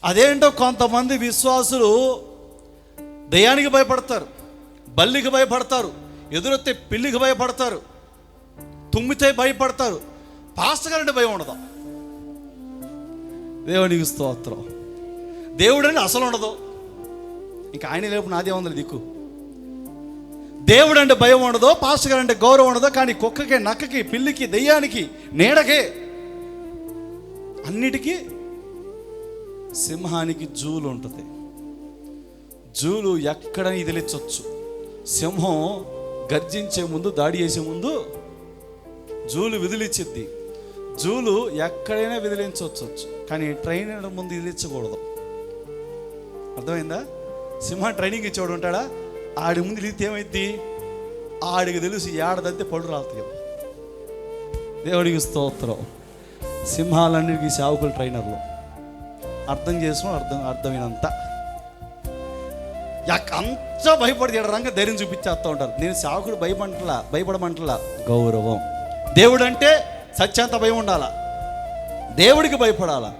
అదేంటో కొంతమంది విశ్వాసులు దయ్యానికి భయపడతారు, బల్లికి భయపడతారు, ఎదురొత్తే పిల్లికి భయపడతారు, తుమ్మితే భయపడతారు. పాస్టర్ గారంటే భయం ఉండదు. దేవునికి స్తోత్రం. దేవుడని అసలు ఉండదు. ఇంకా ఆయన లేపు నాదే ఉంది దిక్కు. దేవుడు అంటే భయం ఉండదు, పాస్టర్ గారు అంటే గౌరవం ఉండదు. కానీ కుక్కకి, నక్కకి, పిల్లికి, దెయ్యానికి, నీడకే, అన్నిటికీ, సింహానికి జూలు ఉంటుంది. జూలు ఎక్కడ ఇదిలించవచ్చు. సింహం గర్జించే ముందు, దాడి చేసే ముందు జూలు విదిలించిద్ది. జూలు ఎక్కడైనా విదిలించవచ్చు, కానీ ట్రైనర్ ముందు విదిలించకూడదు. అర్థమైందా? సింహం ట్రైనింగ్ ఇచ్చేవాడు ఉంటాడా, ఆడి ముందు ఇదిలితే ఏమైద్ది, ఆడికి తెలుసు ఏడదంతే పడు రాలుతాయి. దేవుడికి స్తోత్రం. సింహాలన్నిటికీ సేవకులు ట్రైనర్లు. అర్థం చేసుకోవడం అర్థమైనంత అంత భయపడి రంగా ధైర్యం చూపించేస్తూ ఉంటారు. నేను సేవకుడు భయపడమంటలా, గౌరవం. దేవుడు అంటే సత్యాంత భయం ఉండాలా, దేవుడికి భయపడాలా.